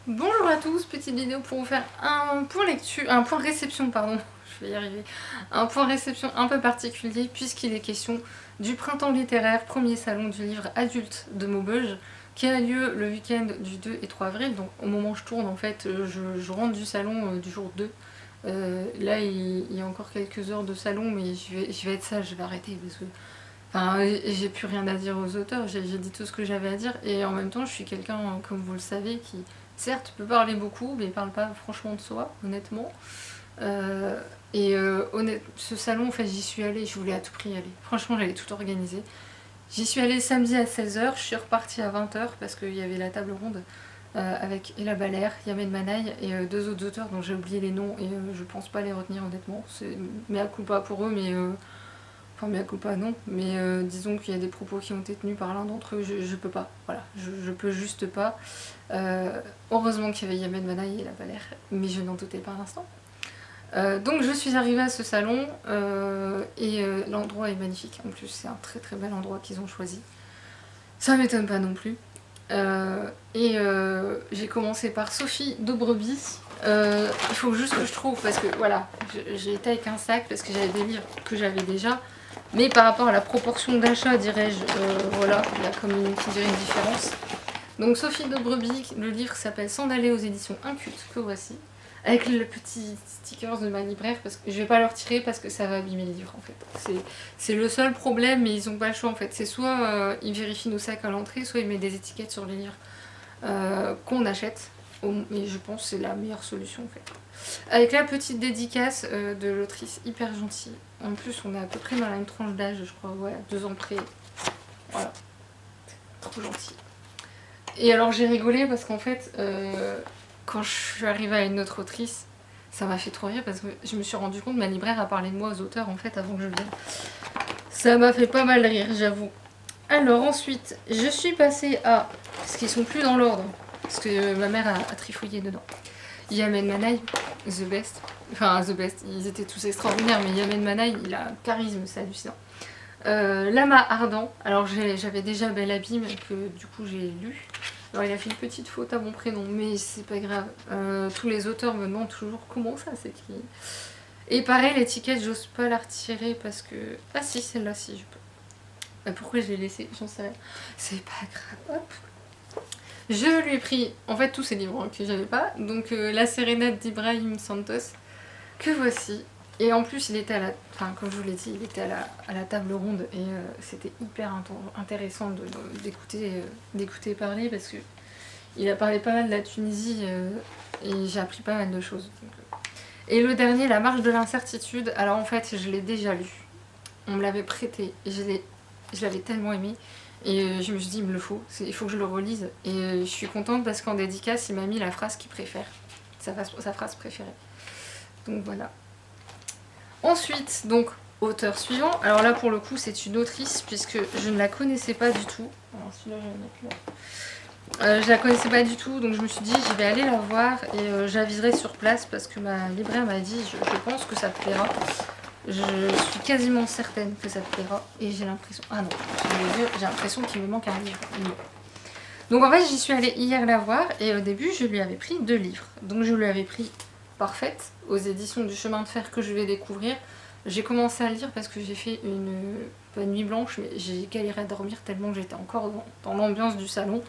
Bonjour à tous, petite vidéo pour vous faire un point lecture, un point réception pardon, je vais y arriver, un point réception un peu particulier puisqu'il est question du printemps littéraire, premier salon du livre adulte de Maubeuge qui a lieu le week-end du 2 et 3 avril, donc au moment où je tourne en fait, je rentre du salon du jour 2. Là il y a encore quelques heures de salon mais je vais être sage, je vais arrêter parce que enfin, j'ai plus rien à dire aux auteurs, j'ai dit tout ce que j'avais à dire et en même temps je suis quelqu'un, comme vous le savez, qui certes peut parler beaucoup mais parle pas franchement de soi, honnêtement. Ce salon, en fait, j'y suis allée, je voulais à tout prix y aller. Franchement, j'avais tout organisé. J'y suis allée samedi à 16h, je suis repartie à 20h parce qu'il y avait la table ronde avec Ella Balaire, Yamen Manaï et deux autres auteurs dont j'ai oublié les noms et je pense pas les retenir honnêtement. C'est mea culpa pour eux, mais enfin mea culpa non, mais disons qu'il y a des propos qui ont été tenus par l'un d'entre eux, je peux pas, voilà, je peux juste pas. Heureusement qu'il y avait Yamen Manaï et Ella Balaire, mais je n'en doutais pas un instant. Donc je suis arrivée à ce salon et l'endroit est magnifique. En plus c'est un très très bel endroit qu'ils ont choisi. Ça m'étonne pas non plus. J'ai commencé par Sophie Dobreby. Il faut juste que je trouve parce que voilà, j'ai été avec un sac parce que j'avais des livres que j'avais déjà. Mais par rapport à la proportion d'achat, dirais-je, voilà, il y a comme une différence. Donc Sophie Dobreby, le livre s'appelle S'en-aller aux éditions Inculte, que voici. Avec le petit sticker de ma libraire, parce que je vais pas leur tirer parce que ça va abîmer les livres en fait. C'est le seul problème, mais ils ont pas le choix en fait. C'est soit ils vérifient nos sacs à l'entrée, soit ils mettent des étiquettes sur les livres qu'on achète. Et je pense que c'est la meilleure solution en fait. Avec la petite dédicace de l'autrice hyper gentille. En plus on est à peu près dans la même tranche d'âge, je crois, ouais, 2 ans près. Voilà, trop gentil. Et alors j'ai rigolé parce qu'en fait, quand je suis arrivée à une autre autrice, ça m'a fait trop rire parce que je me suis rendu compte que ma libraire a parlé de moi aux auteurs en fait avant que je vienne. Ça m'a fait pas mal rire, j'avoue. Alors ensuite, je suis passée à... Parce qu'ils sont plus dans l'ordre, parce que ma mère a trifouillé dedans. Yamen Manaï, the best. Enfin, the best, ils étaient tous extraordinaires, mais Yamen Manaï, il a un charisme, c'est hallucinant. Lama Ardent, alors j'avais déjà Belle Abîme que du coup j'ai lu. Alors il a fait une petite faute à mon prénom, mais c'est pas grave. Tous les auteurs me demandent toujours comment ça s'écrit. Et pareil, l'étiquette, j'ose pas la retirer parce que... Ah si, celle-là, si, je peux. Pourquoi je l'ai laissée? J'en sais rien. C'est pas grave. Hop. Je lui ai pris, en fait, tous ces livres hein, que j'avais pas. Donc La Sérénade d'Ibrahim Santos, que voici. Et en plus, il était à la... Enfin, comme je vous l'ai dit, il était à la table ronde et c'était hyper intéressant d'écouter parler parce que il a parlé pas mal de la Tunisie et j'ai appris pas mal de choses. Et le dernier, La Marche de l'incertitude, alors en fait, je l'ai déjà lu. On me l'avait prêté et je l'avais tellement aimé. Et je me suis dit, il me le faut, il faut que je le relise. Et je suis contente parce qu'en dédicace, il m'a mis la phrase qu'il préfère, sa phrase préférée. Donc voilà. Ensuite, donc, auteur suivant. Alors là, pour le coup, c'est une autrice, puisque je ne la connaissais pas du tout. Alors celui-là, je vais le mettre là. Je la connaissais pas du tout, donc je me suis dit, je vais aller la voir et j'aviserai sur place, parce que ma libraire m'a dit, je pense que ça te plaira. Je suis quasiment certaine que ça te plaira. Et j'ai l'impression... Ah non, j'ai l'impression qu'il me manque un livre. Donc en fait, j'y suis allée hier la voir, et au début, je lui avais pris 2 livres. Donc je lui avais pris Parfaite, aux éditions du Chemin de Fer que je vais découvrir. J'ai commencé à le lire parce que j'ai fait pas une nuit blanche, mais j'ai galéré à dormir tellement que j'étais encore dans l'ambiance du salon.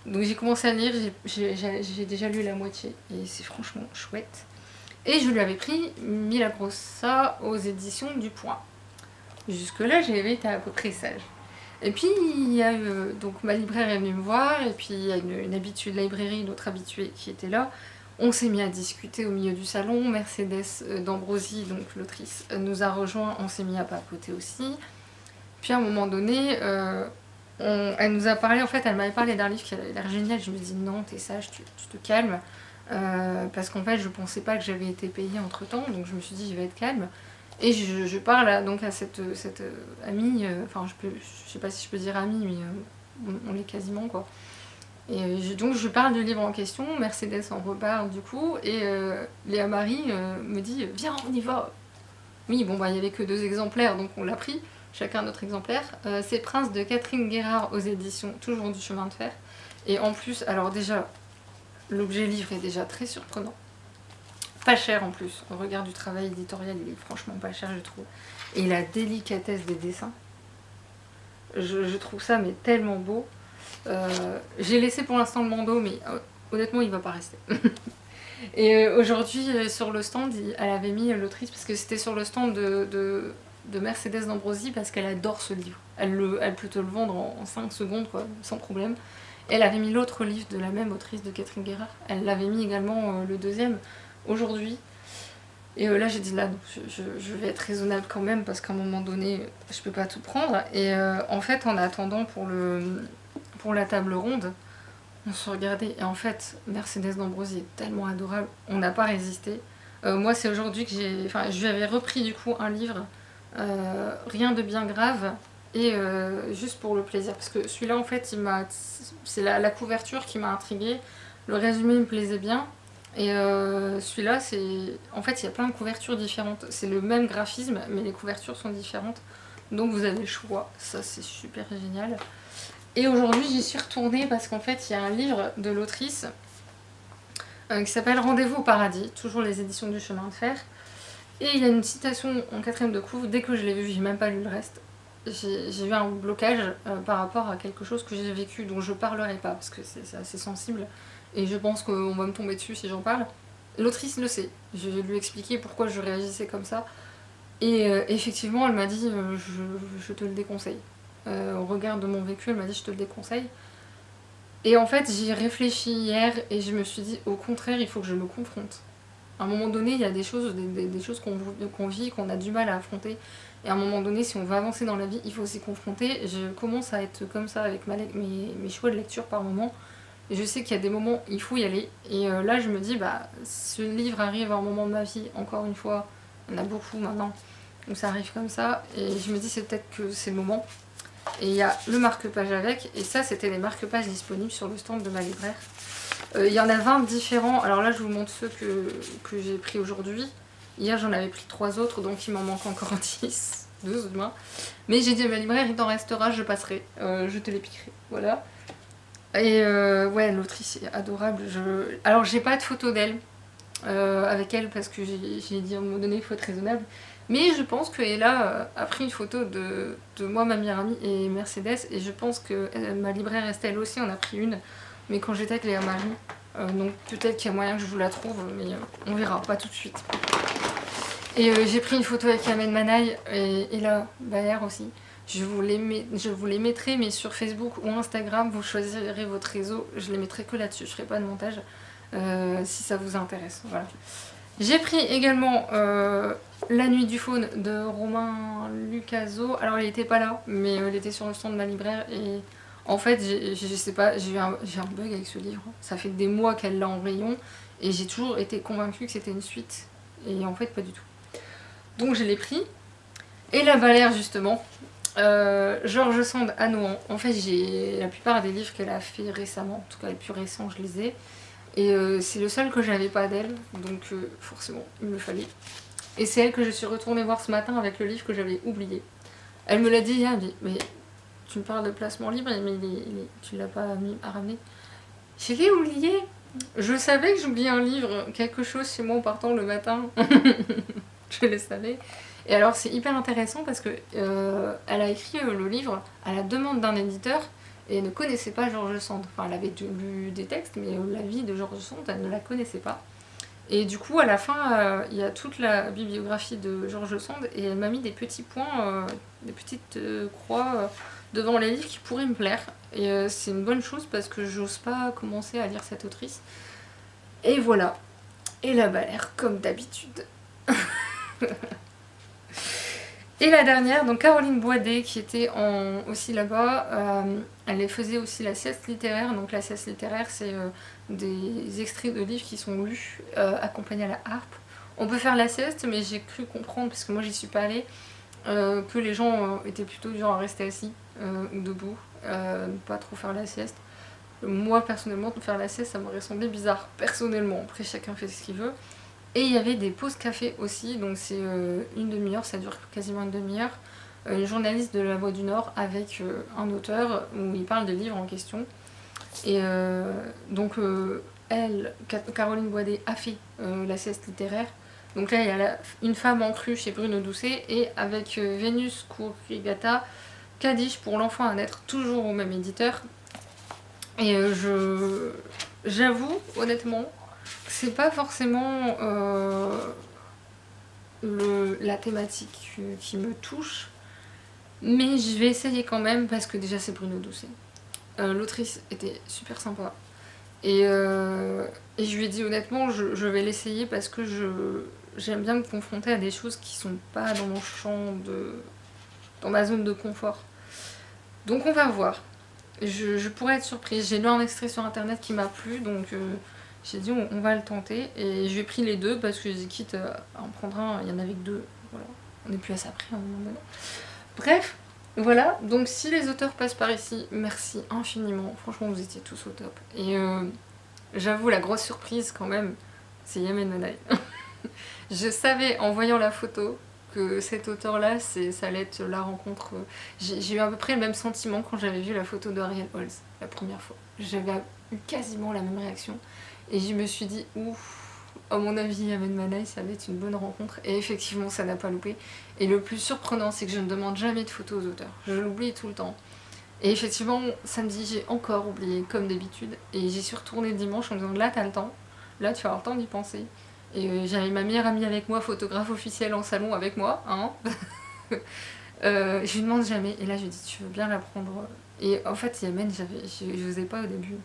Donc j'ai commencé à lire, j'ai déjà lu la moitié et c'est franchement chouette. Et je lui avais pris Milagrosa aux éditions du Point. Jusque là j'avais été à peu près sage. Et puis il y a eu, donc ma libraire est venue me voir et puis il y a une habituée de librairie, une autre habituée qui était là. On s'est mis à discuter au milieu du salon, Mercedes D'Ambrosi, donc l'autrice, nous a rejoint, on s'est mis à papoter aussi. Puis à un moment donné, elle nous a parlé, en fait elle m'avait parlé d'un livre qui avait l'air génial, je me dis non t'es sage, tu te calmes. Parce qu'en fait je pensais pas que j'avais été payée entre temps, donc je me suis dit je vais être calme. Et je parle donc à cette amie, enfin je sais pas si je peux dire amie, mais on l'est quasiment quoi. Et donc je parle du livre en question, Mercedes en reparle du coup, et Léa Marie me dit viens on y va. Oui bon bah il n'y avait que 2 exemplaires donc on l'a pris, chacun notre exemplaire. C'est Prince de Catherine Guérard aux éditions toujours du Chemin de Fer. Et en plus, alors déjà, l'objet livre est déjà très surprenant. Pas cher en plus, au regard du travail éditorial, il est franchement pas cher je trouve. Et la délicatesse des dessins, je trouve ça mais tellement beau. J'ai laissé pour l'instant le bandeau, mais honnêtement il va pas rester. Et aujourd'hui sur le stand, elle avait mis l'autrice, parce que c'était sur le stand de Mercedes d'Ambrosi, parce qu'elle adore ce livre. Elle peut te le vendre en 5 secondes quoi, sans problème. Elle avait mis l'autre livre de la même autrice, de Catherine Guérard. Elle l'avait mis également le deuxième aujourd'hui. Et là j'ai dit là non, je vais être raisonnable quand même parce qu'à un moment donné je peux pas tout prendre. Et en fait en attendant pour la table ronde, on se regardait et en fait Mercedes d'Ambrosi est tellement adorable, on n'a pas résisté. Moi c'est aujourd'hui que je lui avais repris du coup un livre, Rien de bien grave, et juste pour le plaisir, parce que celui-là en fait c'est la couverture qui m'a intriguée, le résumé me plaisait bien. Et celui-là, en fait, il y a plein de couvertures différentes. C'est le même graphisme, mais les couvertures sont différentes. Donc vous avez le choix. Ça, c'est super génial. Et aujourd'hui, j'y suis retournée parce qu'en fait, il y a un livre de l'autrice qui s'appelle Rendez-vous au paradis. Toujours les éditions du chemin de fer. Et il y a une citation en 4e de couve. Dès que je l'ai vue, j'ai même pas lu le reste. J'ai eu un blocage par rapport à quelque chose que j'ai vécu, dont je parlerai pas parce que c'est assez sensible. Et je pense qu'on va me tomber dessus si j'en parle. L'autrice le sait. Je vais lui expliquer pourquoi je réagissais comme ça. Et effectivement, elle m'a dit je te le déconseille. Au regard de mon vécu, elle m'a dit je te le déconseille. Et en fait, j'y ai réfléchi hier et je me suis dit au contraire, il faut que je me confronte. À un moment donné, il y a des choses qu'on vit, qu'on a du mal à affronter. Et à un moment donné, si on veut avancer dans la vie, il faut s'y confronter. Je commence à être comme ça avec mes choix de lecture par moment. Et je sais qu'il y a des moments où il faut y aller. Et là, je me dis, bah, ce livre arrive à un moment de ma vie, encore une fois, il y en a beaucoup maintenant, où ça arrive comme ça. Et je me dis, c'est peut-être que c'est le moment. Et il y a le marque-page avec. Et ça, c'était les marque-pages disponibles sur le stand de ma libraire. Il y en a 20 différents. Alors là, je vous montre ceux que j'ai pris aujourd'hui. Hier, j'en avais pris 3 autres, donc il m'en manque encore 10. 12 demain. Mais j'ai dit à ma libraire, il t'en restera, je passerai. Je te les piquerai. Voilà. Et ouais, l'autrice est adorable. Alors j'ai pas de photo d'elle avec elle parce que j'ai dit à un moment donné il faut être raisonnable. Mais je pense qu'Ella a pris une photo de moi, ma meilleure amie et Mercedes. Et je pense que ma libraire Estelle aussi en a pris une. Mais quand j'étais avec Léa Marie. Donc peut-être qu'il y a moyen que je vous la trouve. Mais on verra, pas tout de suite. Et j'ai pris une photo avec Amen Manaï et Ella Baer aussi. Je vous les mettrai, mais sur Facebook ou Instagram, vous choisirez votre réseau. Je les mettrai que là-dessus, je ferai pas de montage si ça vous intéresse. Voilà. J'ai pris également La Nuit du Faune de Romain Lucaso. Alors, il était pas là, mais il était sur le stand de ma libraire. Et en fait, je sais pas, j'ai eu un bug avec ce livre. Ça fait des mois qu'elle l'a en rayon et j'ai toujours été convaincue que c'était une suite. Et en fait, pas du tout. Donc, je l'ai pris. Et La Valère, justement. George Sand à Nohant. En fait, j'ai la plupart des livres qu'elle a fait récemment, en tout cas les plus récents, je les ai. Et c'est le seul que j'avais pas d'elle, donc forcément, il me fallait. Et c'est elle que je suis retournée voir ce matin avec le livre que j'avais oublié. Elle me l'a dit hier, elle me dit, mais tu me parles de placement libre, mais tu l'as pas mis à ramener. Je l'ai oublié. Je savais que j'oubliais un livre, quelque chose chez moi en partant le matin. Je le savais. Et alors c'est hyper intéressant parce que elle a écrit le livre à la demande d'un éditeur et ne connaissait pas George Sand. Enfin, elle avait lu des textes, mais la vie de George Sand, elle ne la connaissait pas. Et du coup, à la fin, il y a toute la bibliographie de George Sand et elle m'a mis des petits points, des petites croix devant les livres qui pourraient me plaire. Et c'est une bonne chose parce que j'ose pas commencer à lire cette autrice. Et voilà. Et La Valère, comme d'habitude. Et la dernière, donc Caroline Boidet, qui était aussi là-bas, elle faisait aussi la sieste littéraire. Donc la sieste littéraire, c'est des extraits de livres qui sont lus, accompagnés à la harpe. On peut faire la sieste, mais j'ai cru comprendre, parce que moi j'y suis pas allée, que les gens étaient plutôt du genre à rester assis ou debout, ne pas trop faire la sieste. Moi personnellement, faire la sieste, ça m'aurait semblé bizarre, personnellement. Après, chacun fait ce qu'il veut. Et il y avait des pauses café aussi, donc c'est une demi-heure, ça dure quasiment une demi-heure. Une journaliste de La Voix du Nord avec un auteur où il parle des livres en question. Et donc elle, Caroline Boidet, a fait la sieste littéraire. Donc là, il y a Une femme en crue chez Bruno Doucet, et avec Vénus Kurigata, Kadish pour l'enfant à naître, toujours au même éditeur. Et j'avoue, honnêtement, que c'est pas forcément la thématique qui me touche, mais je vais essayer quand même, parce que déjà c'est Bruno Doucet. L'autrice était super sympa. Et je lui ai dit honnêtement, je vais l'essayer parce que j'aime bien me confronter à des choses qui sont pas dans mon champ dans ma zone de confort. Donc on va voir. Je pourrais être surprise. J'ai lu un extrait sur internet qui m'a plu, donc j'ai dit on va le tenter. Et je lui ai pris les deux parce que j'ai dit quitte à en prendre un, il y en avait que deux. Voilà. On n'est plus à ça près à un moment donné. Bref, voilà. Donc si les auteurs passent par ici, merci infiniment. Franchement, vous étiez tous au top. Et j'avoue, la grosse surprise quand même, c'est Yamen Manaï. Je savais en voyant la photo que cet auteur-là, ça allait être la rencontre. J'ai eu à peu près le même sentiment quand j'avais vu la photo d'Ariel Holz la première fois. J'avais eu quasiment la même réaction. Et je me suis dit, ouf, à mon avis, Yamen Manaï, ça allait être une bonne rencontre. Et effectivement, ça n'a pas loupé. Et le plus surprenant, c'est que je ne demande jamais de photos aux auteurs. Je l'oublie tout le temps. Et effectivement, samedi, j'ai encore oublié, comme d'habitude. Et j'y suis retournée dimanche en me disant, là, t'as le temps. Là, tu vas avoir le temps d'y penser. Et j'avais ma meilleure amie avec moi, photographe officielle en salon avec moi, hein. Je lui demande jamais, et là je lui dis tu veux bien la prendre. Et en fait Yamen, je n'osais pas au début.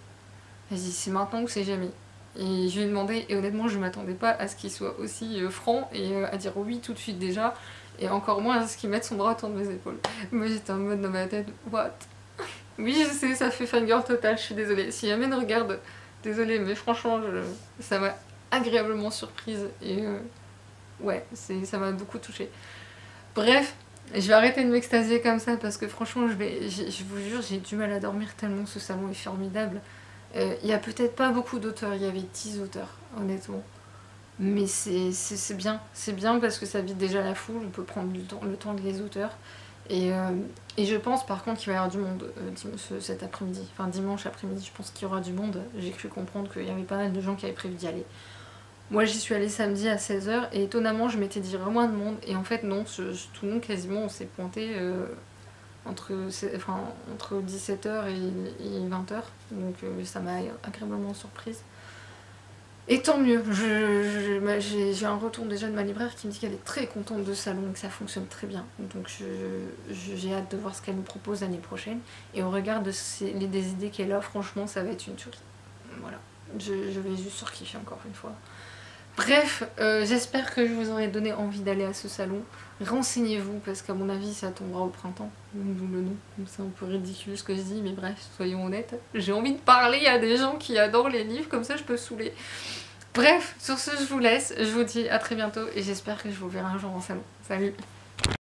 Elle dit c'est maintenant ou c'est jamais. Et je lui ai demandé, et honnêtement je m'attendais pas à ce qu'il soit aussi franc et à dire oui tout de suite déjà, et encore moins à ce qu'il mette son bras autour de mes épaules. Moi j'étais en mode dans ma tête, what? Oui je sais, ça fait fangirl total, je suis désolée. Si Yamen regarde, désolée, mais franchement ça m'a agréablement surprise et ouais, ça m'a beaucoup touchée. Bref, je vais arrêter de m'extasier comme ça parce que franchement, je vous jure, j'ai du mal à dormir tellement ce salon est formidable. Il y a peut-être pas beaucoup d'auteurs, il y avait 10 auteurs, honnêtement. Mais c'est bien parce que ça vide déjà la foule, on peut prendre le temps de les auteurs. Et je pense par contre qu'il va y avoir du monde cet après-midi, enfin dimanche après-midi, je pense qu'il y aura du monde. J'ai cru comprendre qu'il y avait pas mal de gens qui avaient prévu d'y aller. Moi j'y suis allée samedi à 16h et étonnamment je m'étais dit moins de monde et en fait non, tout le monde quasiment on s'est pointé entre 17h et 20h, donc ça m'a agréablement surprise. Et tant mieux, j'ai un retour déjà de ma libraire qui me dit qu'elle est très contente de ce salon et que ça fonctionne très bien. Donc j'ai hâte de voir ce qu'elle nous propose l'année prochaine. Et au regard des idées qu'elle a, franchement ça va être une tuerie. Voilà, je vais juste surkiffer encore une fois. Bref, j'espère que je vous aurai donné envie d'aller à ce salon. Renseignez-vous parce qu'à mon avis ça tombera au printemps, d'où le nom. C'est un peu ridicule ce que je dis, mais bref, soyons honnêtes. J'ai envie de parler à des gens qui adorent les livres, comme ça je peux saouler. Bref, sur ce je vous laisse, je vous dis à très bientôt et j'espère que je vous verrai un jour en salon. Salut!